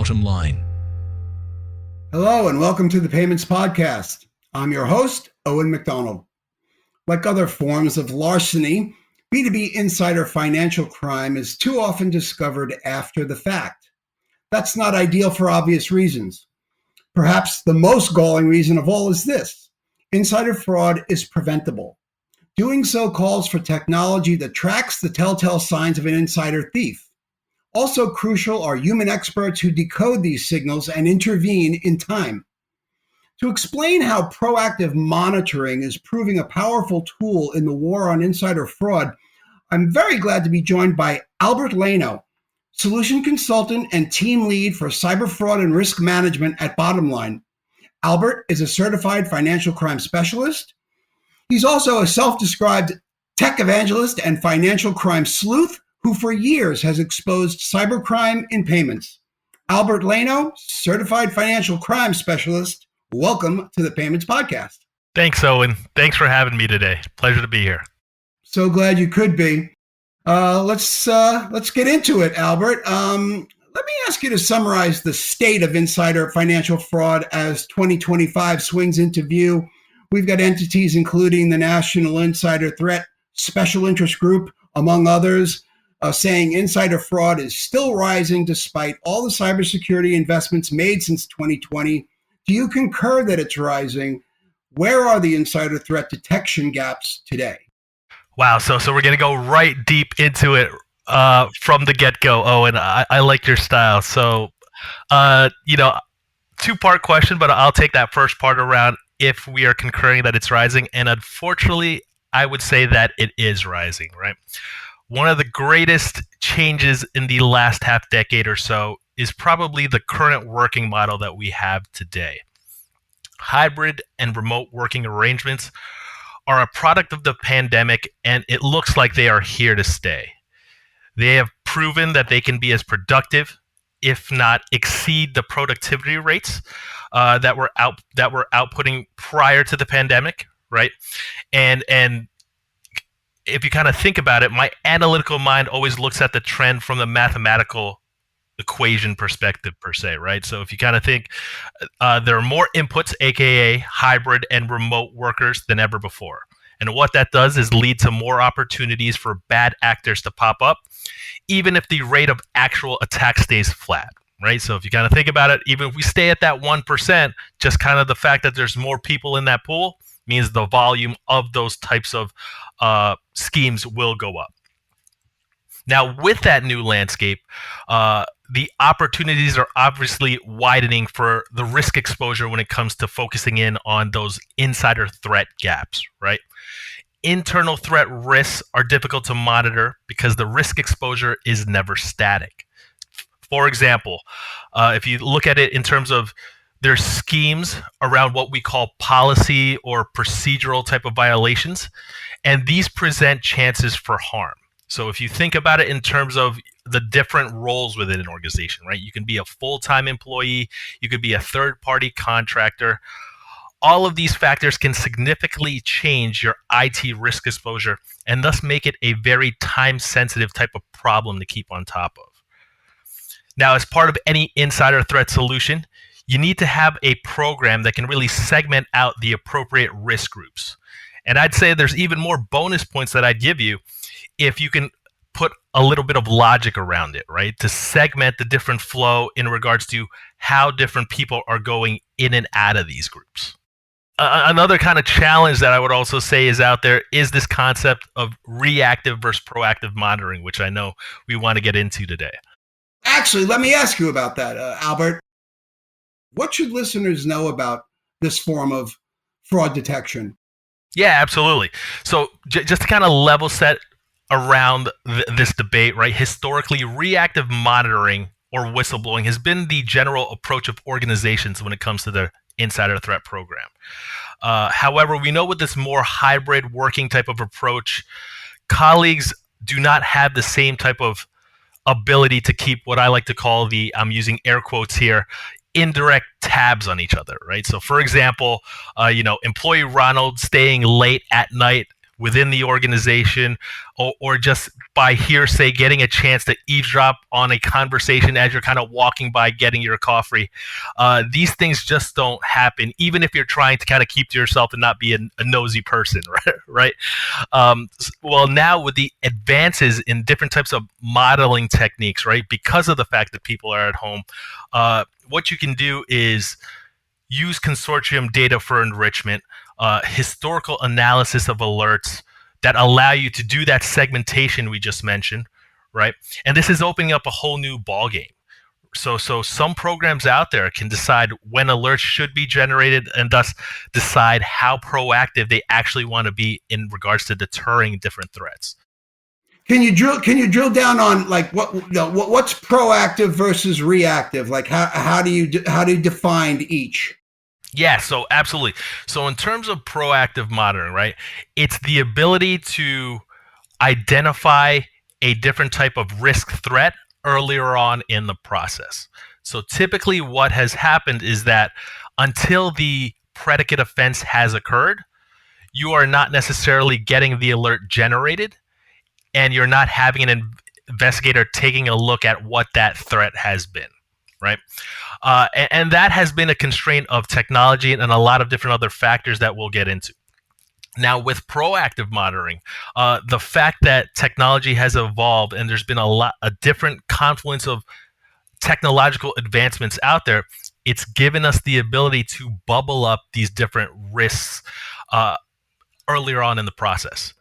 bottom line. Hello and welcome to the Payments Podcast. I'm your host, Owen McDonald. Like other forms of larceny, B2B insider financial crime is too often discovered after the fact. That's not ideal for obvious reasons. Perhaps the most galling reason of all is this: insider fraud is preventable. Doing so calls for technology that tracks the telltale signs of an insider thief. Also crucial are human experts who decode these signals and intervene in time. To explain how proactive monitoring is proving a powerful tool in the war on insider fraud, I'm very glad to be joined by Albert Leno, solution consultant and team lead for cyber fraud and risk management at Bottomline. Albert is a certified financial crime specialist. He's also a self-described tech evangelist and financial crime sleuth who for years has exposed cybercrime in payments. Albert Leno, certified financial crime specialist, welcome to the Payments Podcast. Thanks, Owen. Thanks for having me today. Pleasure to be here. So glad you could be. Let's get into it, Albert. Let me ask you to summarize the state of insider financial fraud as 2025 swings into view. We've got entities including the National Insider Threat Special Interest Group, among others, saying insider fraud is still rising despite all the cybersecurity investments made since 2020. Do you concur that it's rising? Where are the insider threat detection gaps today? Wow, so we're going to go right deep into it from the get-go, Owen. I like your style. So, two-part question, but I'll take that first part around if we are concurring that it's rising. And unfortunately, I would say that it is rising, right? One of the greatest changes in the last half decade or so is probably the current working model that we have today. Hybrid and remote working arrangements are a product of the pandemic, and it looks like they are here to stay. They have proven that they can be as productive, if not exceed the productivity rates that were outputting prior to the pandemic, right? And if you kind of think about it, my analytical mind always looks at the trend from the mathematical equation perspective per se, right? So if you kind of think there are more inputs, aka hybrid and remote workers, than ever before. And what that does is lead to more opportunities for bad actors to pop up, even if the rate of actual attack stays flat, right? So if you kind of think about it, even if we stay at that 1%, just kind of the fact that there's more people in that pool means the volume of those types of schemes will go up. Now, with that new landscape, the opportunities are obviously widening for the risk exposure when it comes to focusing in on those insider threat gaps, right? Internal threat risks are difficult to monitor because the risk exposure is never static. For example, if you look at it in terms of there's schemes around what we call policy or procedural type of violations, and these present chances for harm. So if you think about it in terms of the different roles within an organization, right? You can be a full-time employee, you could be a third-party contractor. All of these factors can significantly change your IT risk exposure and thus make it a very time-sensitive type of problem to keep on top of. Now, as part of any insider threat solution, you need to have a program that can really segment out the appropriate risk groups. And I'd say there's even more bonus points that I'd give you if you can put a little bit of logic around it, right? To segment the different flow in regards to how different people are going in and out of these groups. Another kind of challenge that I would also say is out there is this concept of reactive versus proactive monitoring, which I know we want to get into today. Actually, let me ask you about that, Albert. What should listeners know about this form of fraud detection? Yeah, absolutely. So just to kind of level set around this debate, right? Historically, reactive monitoring or whistleblowing has been the general approach of organizations when it comes to the insider threat program. However, we know with this more hybrid working type of approach, colleagues do not have the same type of ability to keep what I like to call I'm using air quotes here, indirect tabs on each other, right? So for example, employee Ronald staying late at night within the organization, or just by hearsay getting a chance to eavesdrop on a conversation as you're kind of walking by getting your coffee. These things just don't happen, even if you're trying to kind of keep to yourself and not be a nosy person, right? Well, now with the advances in different types of modeling techniques, right, because of the fact that people are at home, what you can do is use consortium data for enrichment, historical analysis of alerts that allow you to do that segmentation we just mentioned, right? And this is opening up a whole new ballgame. So some programs out there can decide when alerts should be generated and thus decide how proactive they actually want to be in regards to deterring different threats. Can you drill down on like what's proactive versus reactive? Like how do you define each? Yeah, so absolutely. So in terms of proactive monitoring, right, it's the ability to identify a different type of risk threat earlier on in the process. So typically what has happened is that until the predicate offense has occurred, you are not necessarily getting the alert generated, and you're not having an investigator taking a look at what that threat has been, right? And that has been a constraint of technology and a lot of different other factors that we'll get into. Now, with proactive monitoring, the fact that technology has evolved and there's been a different confluence of technological advancements out there, it's given us the ability to bubble up these different risks earlier on in the process.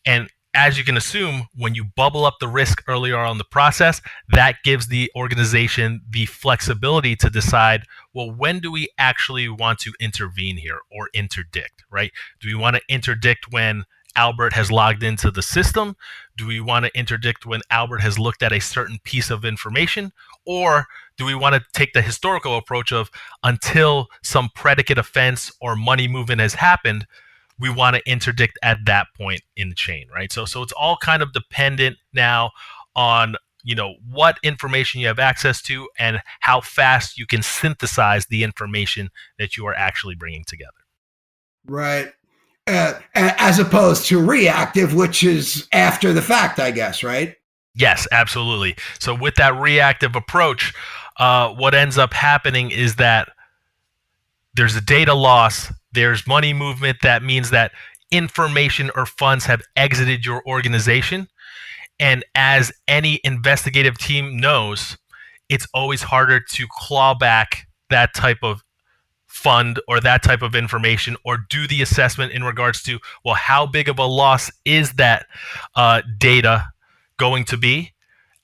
And as you can assume, when you bubble up the risk earlier on in the process, that gives the organization the flexibility to decide, well, when do we actually want to intervene here or interdict, right? Do we want to interdict when Albert has logged into the system? Do we want to interdict when Albert has looked at a certain piece of information? Or do we want to take the historical approach of until some predicate offense or money movement has happened, we want to interdict at that point in the chain, right? So it's all kind of dependent now on, what information you have access to and how fast you can synthesize the information that you are actually bringing together. Right. As opposed to reactive, which is after the fact, I guess, right? Yes, absolutely. So with that reactive approach, what ends up happening is that there's a data loss, there's money movement. That means that information or funds have exited your organization. And as any investigative team knows, it's always harder to claw back that type of fund or that type of information or do the assessment in regards to, well, how big of a loss is that data going to be,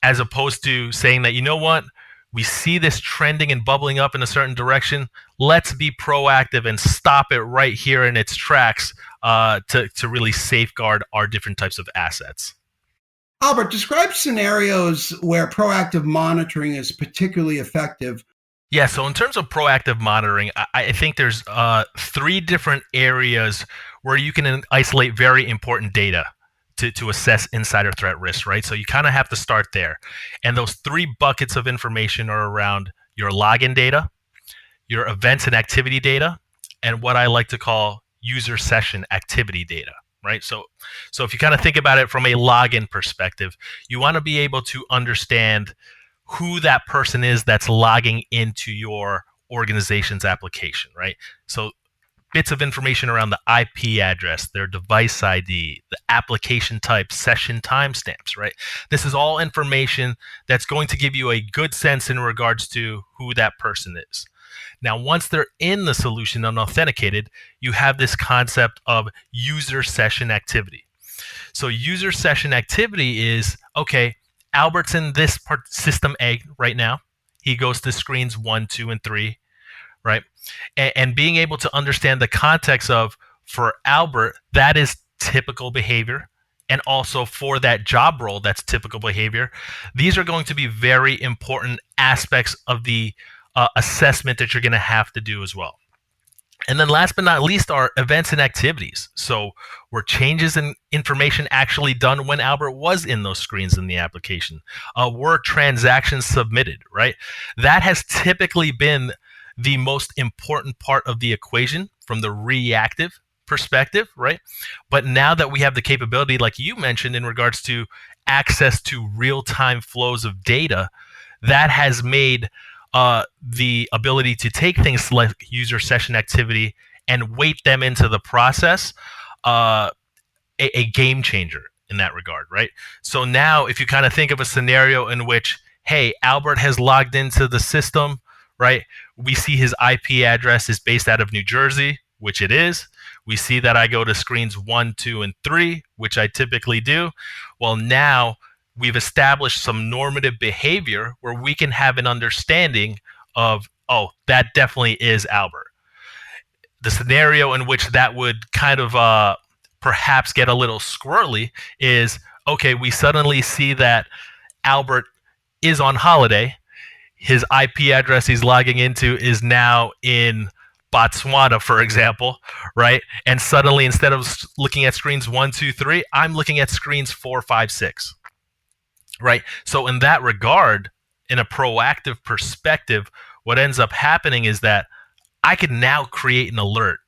as opposed to saying that, you know what, we see this trending and bubbling up in a certain direction. Let's be proactive and stop it right here in its tracks to really safeguard our different types of assets. Albert, describe scenarios where proactive monitoring is particularly effective. Yeah, so in terms of proactive monitoring, I think there's 3 different areas where you can isolate very important data to assess insider threat risk, right? So you kind of have to start there. And those 3 buckets of information are around your login data, your events and activity data, and what I like to call user session activity data, right? So if you kind of think about it from a login perspective, you want to be able to understand who that person is that's logging into your organization's application, right? So bits of information around the IP address, their device ID, the application type, session timestamps, right? This is all information that's going to give you a good sense in regards to who that person is. Now, once they're in the solution and authenticated, you have this concept of user session activity. So user session activity is, okay, Albert's in this system A right now. He goes to screens 1, 2, and 3, right? And being able to understand the context of, for Albert, that is typical behavior. And also for that job role, that's typical behavior. These are going to be very important aspects of the assessment that you're going to have to do as well. And then last but not least are events and activities. So were changes in information actually done when Albert was in those screens in the application? Were transactions submitted, right? That has typically been the most important part of the equation from the reactive perspective, right? But now that we have the capability, like you mentioned, in regards to access to real-time flows of data, that has made the ability to take things like user session activity and weight them into the process a game changer in that regard, right? So now, if you kind of think of a scenario in which, hey, Albert has logged into the system, right? We see his IP address is based out of New Jersey, which it is. We see that I go to screens 1, 2, and 3, which I typically do. Well, now we've established some normative behavior where we can have an understanding of, oh, that definitely is Albert. The scenario in which that would kind of perhaps get a little squirrely is, okay, we suddenly see that Albert is on holiday. His IP address he's logging into is now in Botswana, for example, right? And suddenly, instead of looking at screens 1, 2, 3, I'm looking at screens 4, 5, 6, right? So in that regard, in a proactive perspective, what ends up happening is that I can now create an alert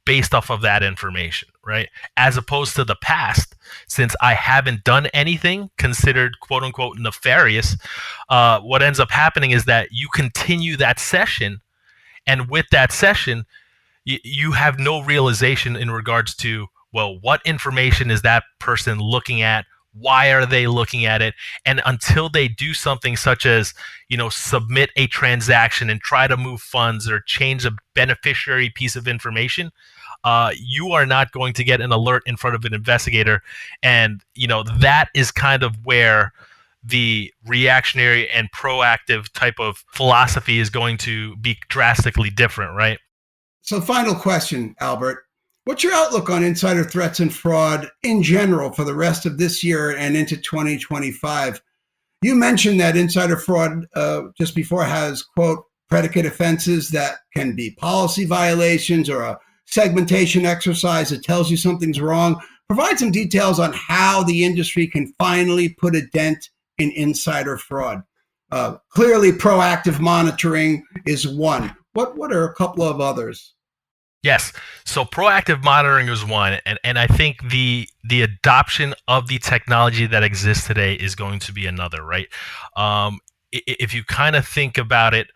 based off of that information, right? As opposed to the past, since I haven't done anything considered quote unquote nefarious, what ends up happening is that you continue that session, and with that session, you have no realization in regards to, well, what information is that person looking at? Why are they looking at it? And until they do something such as, submit a transaction and try to move funds or change a beneficiary piece of information, you are not going to get an alert in front of an investigator. And, that is kind of where the reactionary and proactive type of philosophy is going to be drastically different, right? So final question, Albert. What's your outlook on insider threats and fraud in general for the rest of this year and into 2025? You mentioned that insider fraud just before has, quote, predicate offenses that can be policy violations or a segmentation exercise that tells you something's wrong. Provide some details on how the industry can finally put a dent in insider fraud. Clearly, proactive monitoring is one. What are a couple of others? Yes. So proactive monitoring is one. And I think the adoption of the technology that exists today is going to be another, right? If you kind of think about it,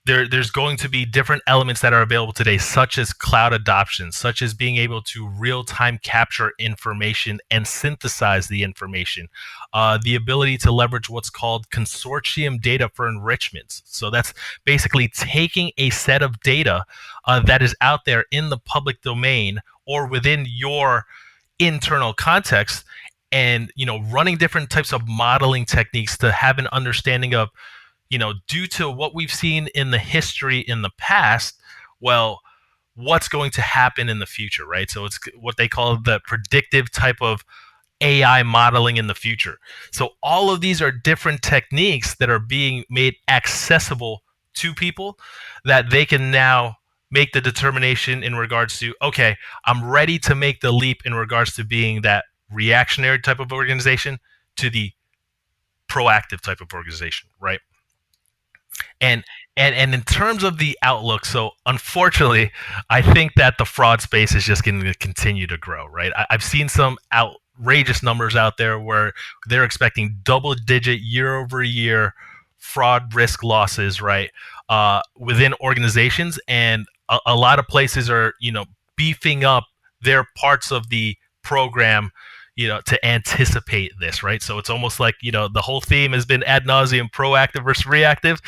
there's going to be different elements that are available today, such as cloud adoption, such as being able to real-time capture information and synthesize the information, the ability to leverage what's called consortium data for enrichments. So that's basically taking a set of data that is out there in the public domain or within your internal context and, running different types of modeling techniques to have an understanding of, due to what we've seen in the history in the past, well, what's going to happen in the future, right? So it's what they call the predictive type of AI modeling in the future. So all of these are different techniques that are being made accessible to people that they can now make the determination in regards to, okay, I'm ready to make the leap in regards to being that reactionary type of organization to the proactive type of organization, right? And in terms of the outlook, so unfortunately, I think that the fraud space is just going to continue to grow, right? I've seen some outrageous numbers out there where they're expecting double-digit year-over-year fraud risk losses, right, within organizations, and a lot of places are, beefing up their parts of the program, to anticipate this, right? So it's almost like, the whole theme has been ad nauseum, proactive versus reactive.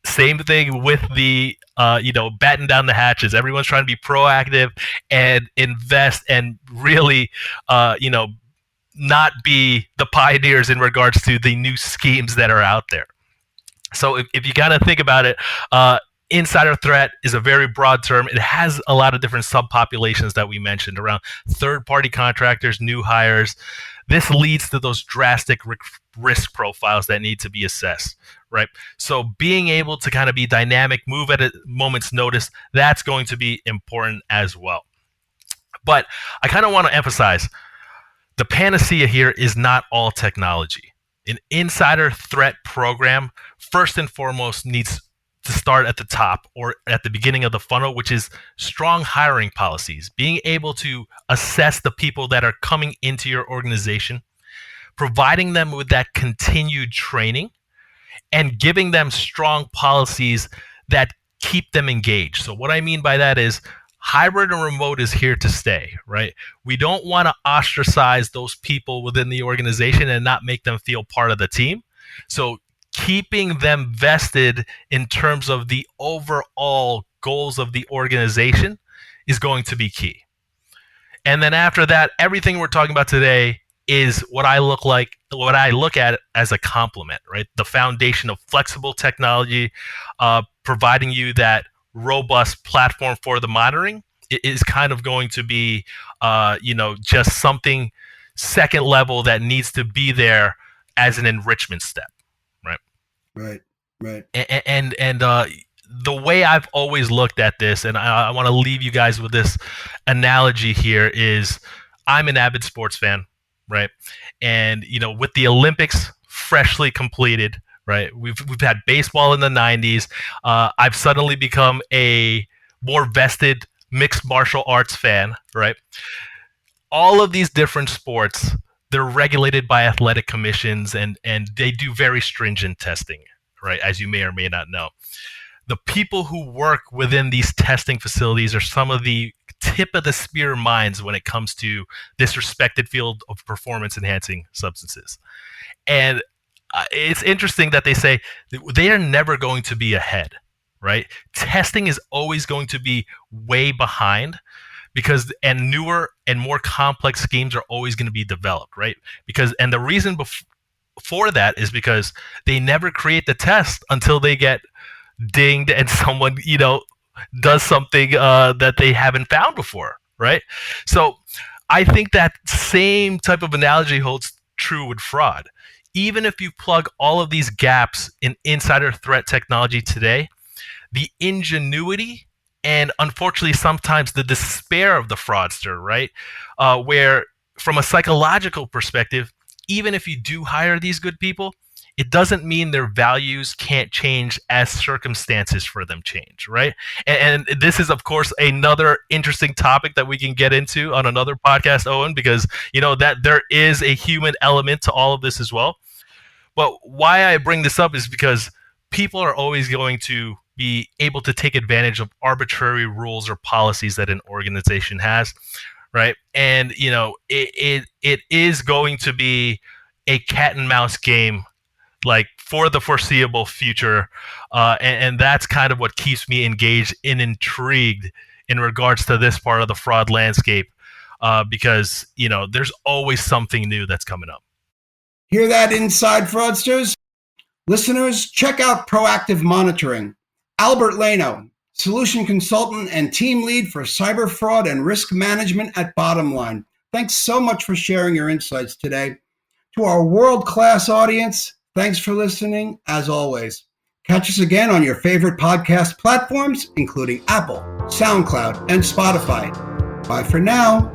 Same thing with the, batten down the hatches. Everyone's trying to be proactive and invest and really, not be the pioneers in regards to the new schemes that are out there. So if you kind of think about it, insider threat is a very broad term. It has a lot of different subpopulations that we mentioned around third-party contractors, new hires. This leads to those drastic risk profiles that need to be assessed, right? So being able to kind of be dynamic, move at a moment's notice, that's going to be important as well. But I kind of want to emphasize the panacea here is not all technology. An insider threat program, first and foremost, needs to start at the top or at the beginning of the funnel, which is strong hiring policies, being able to assess the people that are coming into your organization, providing them with that continued training, and giving them strong policies that keep them engaged. So what I mean by that is hybrid and remote is here to stay, right? We don't want to ostracize those people within the organization and not make them feel part of the team. So keeping them vested in terms of the overall goals of the organization is going to be key. And then after that, everything we're talking about today is what I look at as a complement, right? The foundation of flexible technology, providing you that robust platform for the monitoring is kind of going to be, just something second level that needs to be there as an enrichment step. Right. And the way I've always looked at this, and I want to leave you guys with this analogy here, is I'm an avid sports fan, right? And with the Olympics freshly completed, right? We've had baseball in the 90s. I've suddenly become a more vested mixed martial arts fan, right? All of these different sports, they're regulated by athletic commissions and they do very stringent testing, right? As you may or may not know. The people who work within these testing facilities are some of the tip of the spear minds when it comes to this respected field of performance enhancing substances. And it's interesting that they say they are never going to be ahead, right? Testing is always going to be way behind because newer and more complex schemes are always going to be developed, right? And the reason for that is because they never create the test until they get dinged and someone, does something that they haven't found before, right? So I think that same type of analogy holds true with fraud. Even if you plug all of these gaps in insider threat technology today, the ingenuity and unfortunately sometimes the despair of the fraudster, right? Where from a psychological perspective, even if you do hire these good people, it doesn't mean their values can't change as circumstances for them change, right? And this is, of course, another interesting topic that we can get into on another podcast, Owen, because that there is a human element to all of this as well. But why I bring this up is because people are always going to be able to take advantage of arbitrary rules or policies that an organization has, right? And it is going to be a cat and mouse game, like for the foreseeable future, and that's kind of what keeps me engaged and intrigued in regards to this part of the fraud landscape, because there's always something new that's coming up. Hear that, inside fraudsters? Listeners, check out Proactive Monitoring. Albert Leno, solution consultant and team lead for cyber fraud and risk management at Bottomline. Thanks so much for sharing your insights today. To our world-class audience, thanks for listening, as always. Catch us again on your favorite podcast platforms, including Apple, SoundCloud, and Spotify. Bye for now.